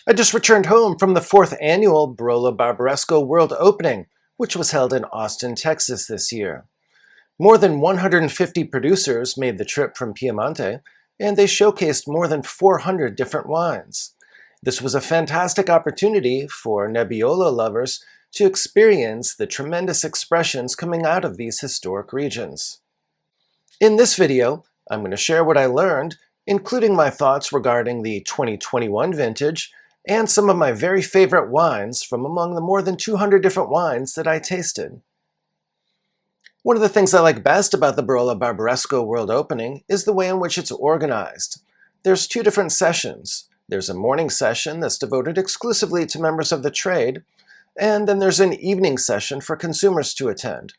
I just returned home from the 4th annual Barolo Barbaresco World Opening, which was held in Austin, Texas this year. More than 150 producers made the trip from Piemonte, and they showcased more than 400 different wines. This was a fantastic opportunity for Nebbiolo lovers to experience the tremendous expressions coming out of these historic regions. In this video, I'm going to share what I learned, including my thoughts regarding the 2021 vintage and some of my very favorite wines from among the more than 200 different wines that I tasted. One of the things I like best about the Barolo Barbaresco World Opening is the way in which it's organized. There's 2 different sessions. There's a morning session that's devoted exclusively to members of the trade, and then there's an evening session for consumers to attend.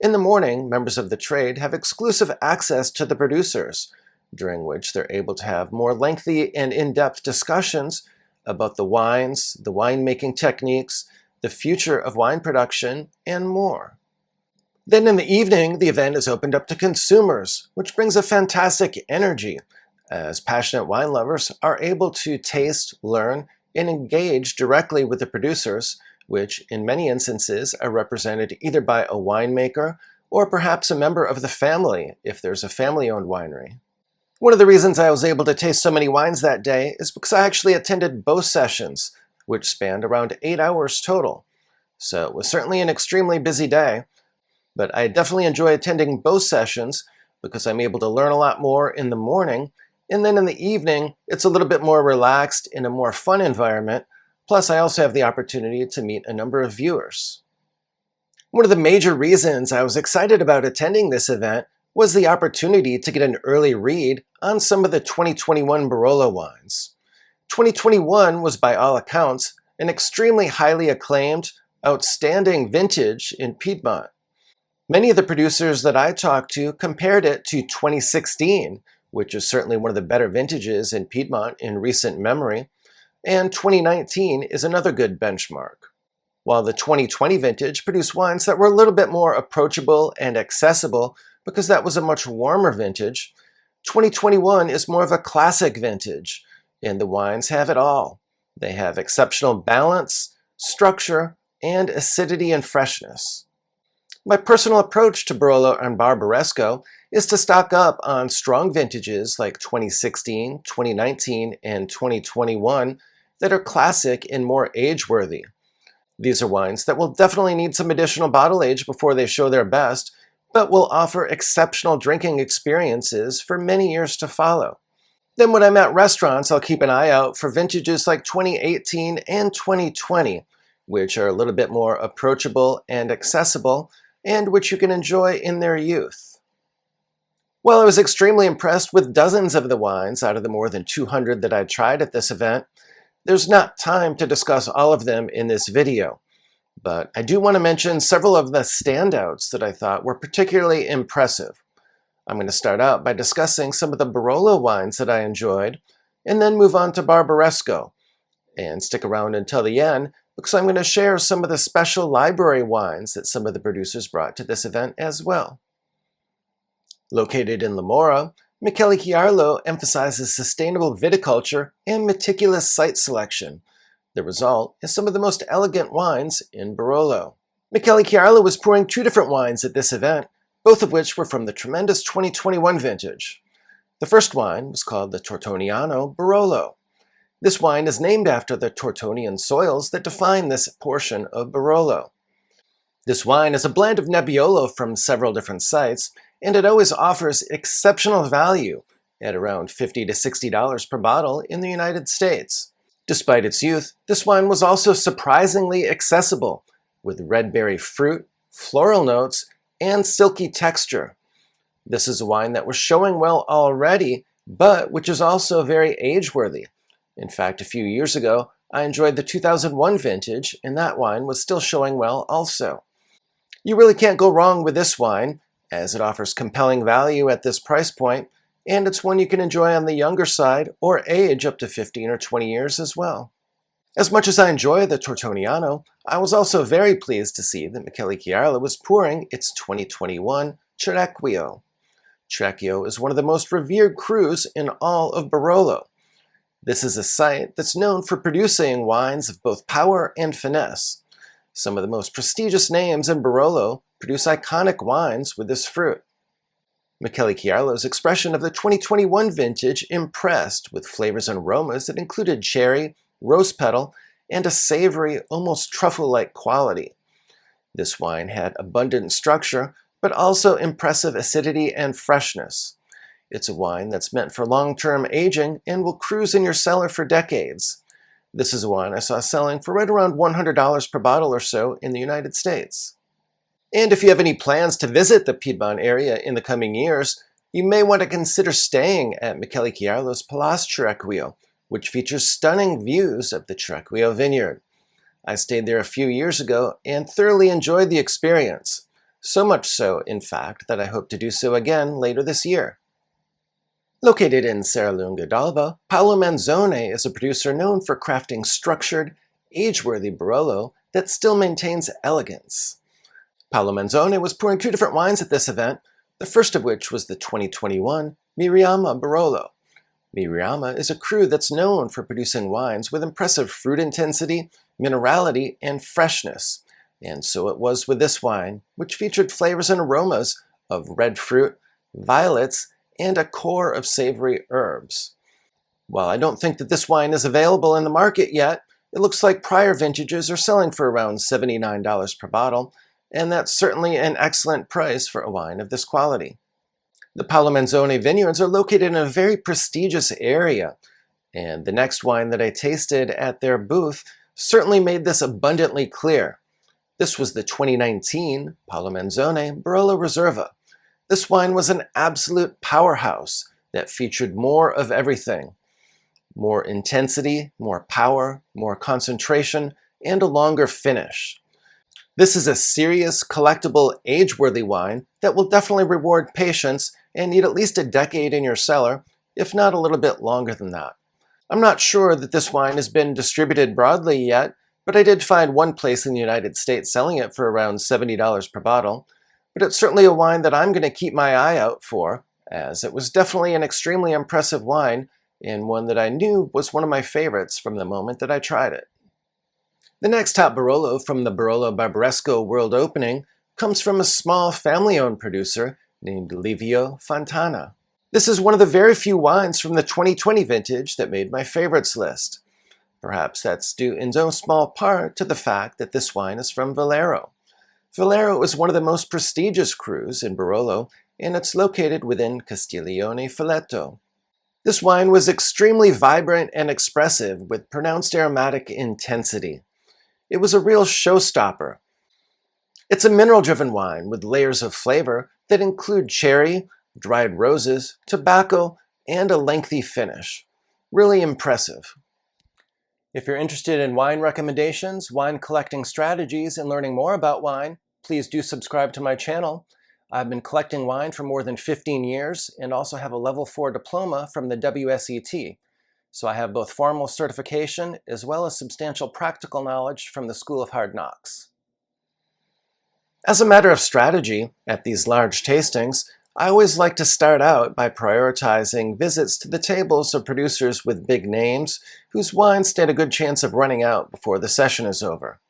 In the morning, members of the trade have exclusive access to the producers, during which they're able to have more lengthy and in-depth discussions about the wines, the winemaking techniques, the future of wine production, and more. Then in the evening, the event is opened up to consumers, which brings a fantastic energy, as passionate wine lovers are able to taste, learn, and engage directly with the producers, which in many instances are represented either by a winemaker or perhaps a member of the family, if there's a family-owned winery. One of the reasons I was able to taste so many wines that day is because I actually attended both sessions, which spanned around 8 hours total. So it was certainly an extremely busy day, but I definitely enjoy attending both sessions because I'm able to learn a lot more in the morning, and then in the evening, it's a little bit more relaxed in a more fun environment, plus I also have the opportunity to meet a number of viewers. One of the major reasons I was excited about attending this event was the opportunity to get an early read on some of the 2021 Barolo wines. 2021 was by all accounts an extremely highly acclaimed, outstanding vintage in Piedmont. Many of the producers that I talked to compared it to 2016, which is certainly one of the better vintages in Piedmont in recent memory, and 2019 is another good benchmark. While the 2020 vintage produced wines that were a little bit more approachable and accessible because that was a much warmer vintage, 2021 is more of a classic vintage, and the wines have it all. They have exceptional balance, structure, and acidity and freshness. My personal approach to Barolo and Barbaresco is to stock up on strong vintages like 2016, 2019, and 2021 that are classic and more age-worthy. These are wines that will definitely need some additional bottle age before they show their best, but will offer exceptional drinking experiences for many years to follow. Then when I'm at restaurants, I'll keep an eye out for vintages like 2018 and 2020, which are a little bit more approachable and accessible, and which you can enjoy in their youth. While I was extremely impressed with dozens of the wines out of the more than 200 that I tried at this event, there's not time to discuss all of them in this video. But I do want to mention several of the standouts that I thought were particularly impressive. I'm going to start out by discussing some of the Barolo wines that I enjoyed, and then move on to Barbaresco. And stick around until the end, because I'm going to share some of the special library wines that some of the producers brought to this event as well. Located in Lamora, Michele Chiarlo emphasizes sustainable viticulture and meticulous site selection. The result is some of the most elegant wines in Barolo. Michele Chiarlo was pouring 2 different wines at this event, both of which were from the tremendous 2021 vintage. The first wine was called the Tortoniano Barolo. This wine is named after the Tortonian soils that define this portion of Barolo. This wine is a blend of Nebbiolo from several different sites, and it always offers exceptional value at around $50 to $60 per bottle in the United States. Despite its youth, this wine was also surprisingly accessible, with red berry fruit, floral notes, and silky texture. This is a wine that was showing well already, but which is also very age-worthy. In fact, a few years ago, I enjoyed the 2001 vintage, and that wine was still showing well also. You really can't go wrong with this wine, as it offers compelling value at this price point, and it's one you can enjoy on the younger side or age up to 15 or 20 years as well. As much as I enjoy the Tortoniano, I was also very pleased to see that Michele Chiarlo was pouring its 2021 Cerequio. Cerequio is one of the most revered crus in all of Barolo. This is a site that's known for producing wines of both power and finesse. Some of the most prestigious names in Barolo produce iconic wines with this fruit. Michele Chiarlo's expression of the 2021 vintage impressed with flavors and aromas that included cherry, rose petal, and a savory, almost truffle-like quality. This wine had abundant structure, but also impressive acidity and freshness. It's a wine that's meant for long-term aging and will cruise in your cellar for decades. This is a wine I saw selling for right around $100 per bottle or so in the United States. And if you have any plans to visit the Piedmont area in the coming years, you may want to consider staying at Michele Chiarlo's Palazzo Cerequio, which features stunning views of the Cerequio vineyard. I stayed there a few years ago and thoroughly enjoyed the experience. So much so, in fact, that I hope to do so again later this year. Located in Serralunga d'Alba, Paolo Manzone is a producer known for crafting structured, age-worthy Barolo that still maintains elegance. Paolo Manzone was pouring two different wines at this event, the first of which was the 2021 Meriame Barolo. Meriame is a cru that's known for producing wines with impressive fruit intensity, minerality, and freshness. And so it was with this wine, which featured flavors and aromas of red fruit, violets, and a core of savory herbs. While I don't think that this wine is available in the market yet, it looks like prior vintages are selling for around $79 per bottle, and that's certainly an excellent price for a wine of this quality. The Paolo Manzone vineyards are located in a very prestigious area, and the next wine that I tasted at their booth certainly made this abundantly clear. This was the 2019 Paolo Manzone Barolo Riserva. This wine was an absolute powerhouse that featured more of everything. More intensity, more power, more concentration, and a longer finish. This is a serious, collectible, age-worthy wine that will definitely reward patience and need at least a decade in your cellar, if not a little bit longer than that. I'm not sure that this wine has been distributed broadly yet, but I did find one place in the United States selling it for around $70 per bottle. But it's certainly a wine that I'm going to keep my eye out for, as it was definitely an extremely impressive wine and one that I knew was one of my favorites from the moment that I tried it. The next top Barolo from the Barolo Barbaresco World Opening comes from a small family-owned producer named Livia Fontana. This is one of the very few wines from the 2020 vintage that made my favorites list. Perhaps that's due in no small part to the fact that this wine is from Villero. Villero is one of the most prestigious crus in Barolo, and it's located within Castiglione Filetto. This wine was extremely vibrant and expressive with pronounced aromatic intensity. It was a real showstopper. It's a mineral-driven wine with layers of flavor that include cherry, dried roses, tobacco, and a lengthy finish. Really impressive. If you're interested in wine recommendations, wine collecting strategies, and learning more about wine, please do subscribe to my channel. I've been collecting wine for more than 15 years and also have a level 4 diploma from the WSET. So I have both formal certification as well as substantial practical knowledge from the School of Hard Knocks. As a matter of strategy, at these large tastings, I always like to start out by prioritizing visits to the tables of producers with big names whose wines stand a good chance of running out before the session is over.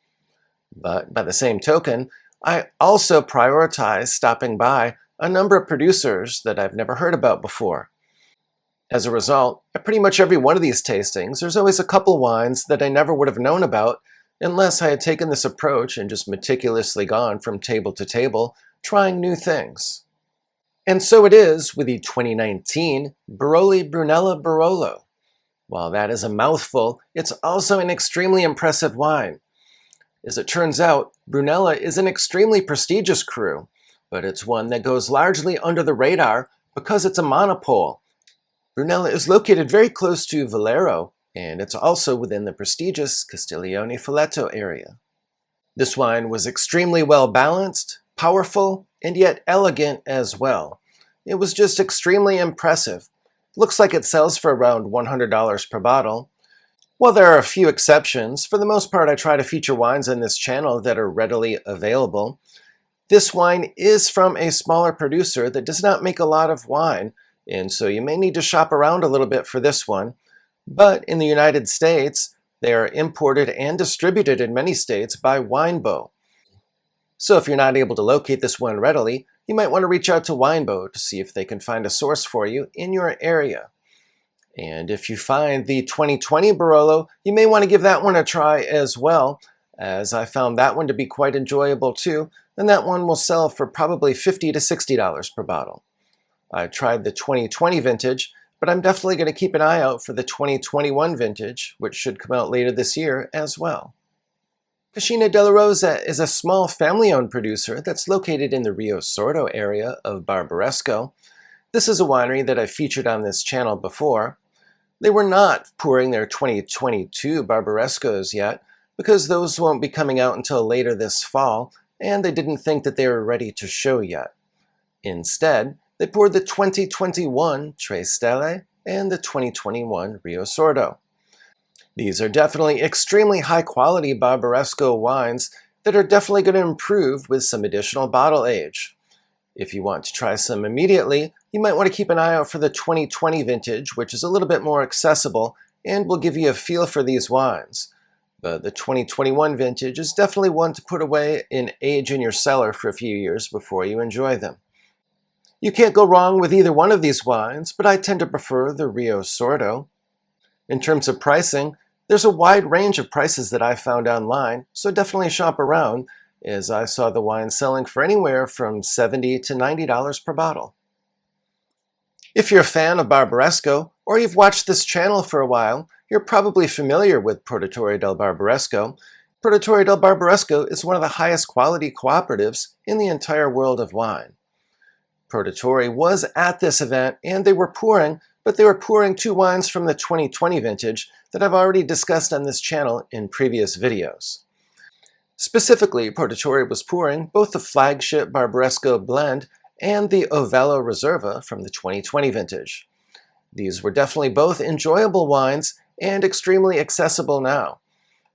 But by the same token, I also prioritize stopping by a number of producers that I've never heard about before. As a result, at pretty much every one of these tastings, there's always a couple wines that I never would have known about unless I had taken this approach and just meticulously gone from table to table, trying new things. And so it is with the 2019 Baroli Brunella Barolo. While that is a mouthful, it's also an extremely impressive wine. As it turns out, Brunella is an extremely prestigious cru, but it's one that goes largely under the radar because it's a monopole. Brunella is located very close to Villero, and it's also within the prestigious Castiglione Filetto area. This wine was extremely well balanced, powerful, and yet elegant as well. It was just extremely impressive. Looks like it sells for around $100 per bottle. While there are a few exceptions, for the most part I try to feature wines on this channel that are readily available. This wine is from a smaller producer that does not make a lot of wine, and so you may need to shop around a little bit for this one. But in the United States, they are imported and distributed in many states by Winebow. So if you're not able to locate this one readily, you might want to reach out to Winebow to see if they can find a source for you in your area. And if you find the 2020 Barolo, you may want to give that one a try as well, as I found that one to be quite enjoyable too, and that one will sell for probably $50 to $60 per bottle. I tried the 2020 vintage, but I'm definitely going to keep an eye out for the 2021 vintage, which should come out later this year as well. Cascina della Rose is a small family-owned producer that's located in the Rio Sordo area of Barbaresco. This is a winery that I've featured on this channel before. They were not pouring their 2022 Barbarescos yet, because those won't be coming out until later this fall, and they didn't think that they were ready to show yet. Instead, they poured the 2021 Tre Stelle and the 2021 Rio Sordo. These are definitely extremely high-quality Barbaresco wines that are definitely going to improve with some additional bottle age. If you want to try some immediately, you might want to keep an eye out for the 2020 vintage, which is a little bit more accessible and will give you a feel for these wines. But the 2021 vintage is definitely one to put away and age in your cellar for a few years before you enjoy them. You can't go wrong with either one of these wines, but I tend to prefer the Rio Sordo. In terms of pricing, there's a wide range of prices that I found online, so definitely shop around, as I saw the wine selling for anywhere from $70 to $90 per bottle. If you're a fan of Barbaresco, or you've watched this channel for a while, you're probably familiar with Produttori del Barbaresco. Produttori del Barbaresco is one of the highest quality cooperatives in the entire world of wine. Produttori was at this event and they were pouring, but they were pouring two wines from the 2020 vintage that I've already discussed on this channel in previous videos. Specifically, Produttori was pouring both the flagship Barbaresco blend and the Ovello Riserva from the 2020 vintage. These were definitely both enjoyable wines and extremely accessible now.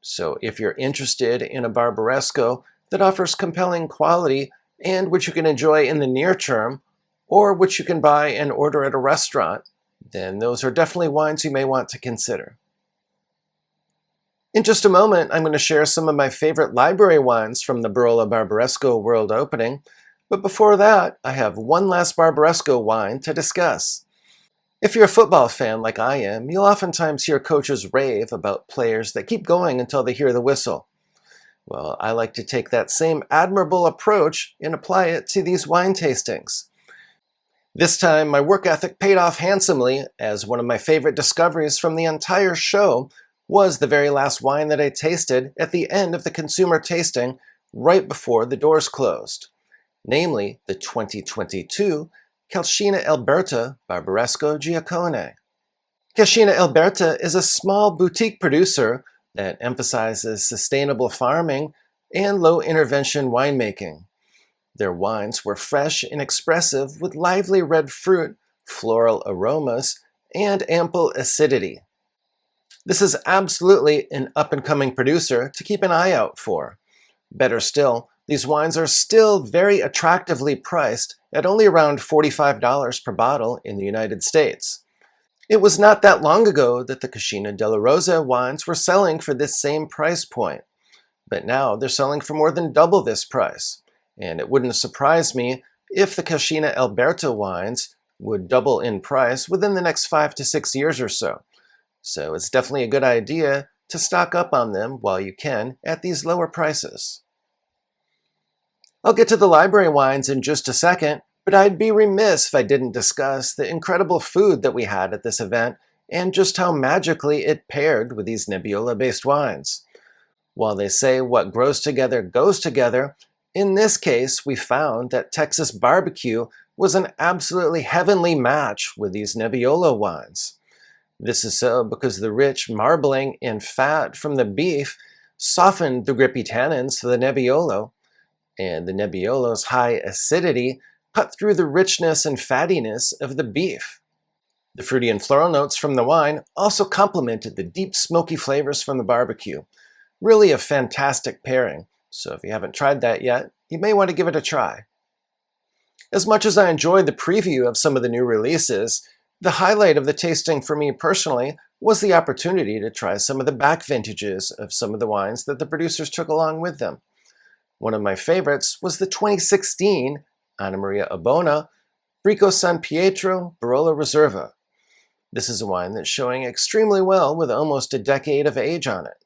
So if you're interested in a Barbaresco that offers compelling quality and which you can enjoy in the near term, or which you can buy and order at a restaurant, then those are definitely wines you may want to consider. In just a moment, I'm going to share some of my favorite library wines from the Barolo Barbaresco World Opening, but before that, I have one last Barbaresco wine to discuss. If you're a football fan like I am, you'll oftentimes hear coaches rave about players that keep going until they hear the whistle. Well, I like to take that same admirable approach and apply it to these wine tastings. This time, my work ethic paid off handsomely, as one of my favorite discoveries from the entire show was the very last wine that I tasted at the end of the consumer tasting right before the doors closed, namely the 2022 Cascina Alberta Barbaresco Giacone. Cascina Alberta is a small boutique producer that emphasizes sustainable farming and low-intervention winemaking. Their wines were fresh and expressive with lively red fruit, floral aromas, and ample acidity. This is absolutely an up-and-coming producer to keep an eye out for. Better still, these wines are still very attractively priced at only around $45 per bottle in the United States. It was not that long ago that the Cascina della Rose wines were selling for this same price point, but now they're selling for more than double this price, and it wouldn't surprise me if the Cascina Alberta wines would double in price within the next 5 to 6 years or so. So it's definitely a good idea to stock up on them while you can at these lower prices. I'll get to the library wines in just a second, but I'd be remiss if I didn't discuss the incredible food that we had at this event and just how magically it paired with these Nebbiolo-based wines. While they say what grows together goes together, in this case we found that Texas barbecue was an absolutely heavenly match with these Nebbiolo wines. This is so because the rich marbling and fat from the beef softened the grippy tannins for the Nebbiolo, and the Nebbiolo's high acidity cut through the richness and fattiness of the beef. The fruity and floral notes from the wine also complemented the deep smoky flavors from the barbecue. Really a fantastic pairing, so if you haven't tried that yet, you may want to give it a try. As much as I enjoyed the preview of some of the new releases, The highlight of the tasting for me personally was the opportunity to try some of the back vintages of some of the wines that the producers took along with them. One of my favorites was the 2016 Anna Maria Abonna Bricco San Pietro Barolo Riserva. This is a wine that's showing extremely well with almost a decade of age on it.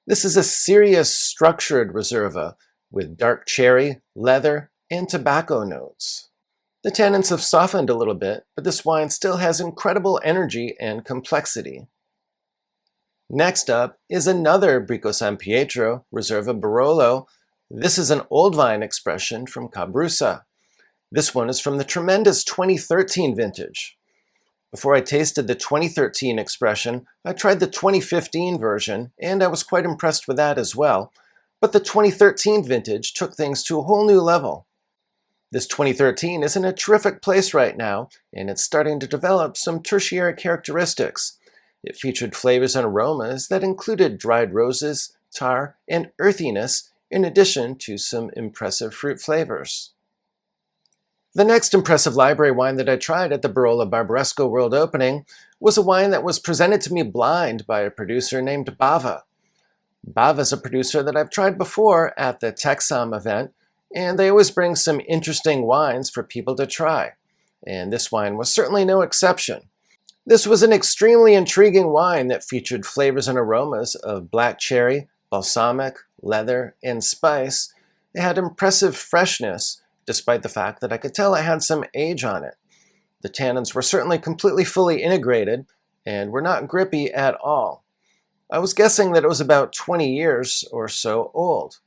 This is a serious structured Riserva with dark cherry, leather, and tobacco notes. The tannins have softened a little bit, but this wine still has incredible energy and complexity. Next up is another Bricco San Pietro Riserva Barolo. This is an old vine expression from Brusa. This one is from the tremendous 2013 vintage. Before I tasted the 2013 expression, I tried the 2015 version, and I was quite impressed with that as well. But the 2013 vintage took things to a whole new level. This 2013 is in a terrific place right now, and it's starting to develop some tertiary characteristics. It featured flavors and aromas that included dried roses, tar, and earthiness, in addition to some impressive fruit flavors. The next impressive library wine that I tried at the Barolo Barbaresco World Opening was a wine that was presented to me blind by a producer named Bava. Bava is a producer that I've tried before at the TechSomm event, and they always bring some interesting wines for people to try. And this wine was certainly no exception. This was an extremely intriguing wine that featured flavors and aromas of black cherry, balsamic, leather, and spice. It had impressive freshness, despite the fact that I could tell it had some age on it. The tannins were certainly completely fully integrated and were not grippy at all. I was guessing that it was about 20 years or so old.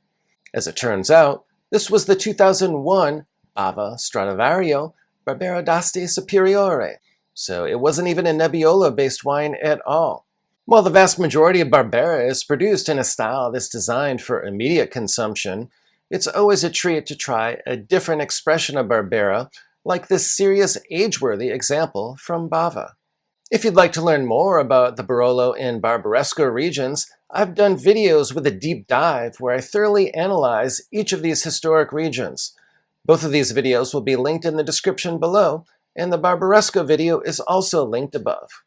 As it turns out, this was the 2001 Bava Stradivario Barbera d'Asti Superiore, so it wasn't even a Nebbiolo-based wine at all. While the vast majority of Barbera is produced in a style that's designed for immediate consumption, it's always a treat to try a different expression of Barbera, like this serious age-worthy example from Bava. If you'd like to learn more about the Barolo and Barbaresco regions, I've done videos with a deep dive where I thoroughly analyze each of these historic regions. Both of these videos will be linked in the description below, and the Barbaresco video is also linked above.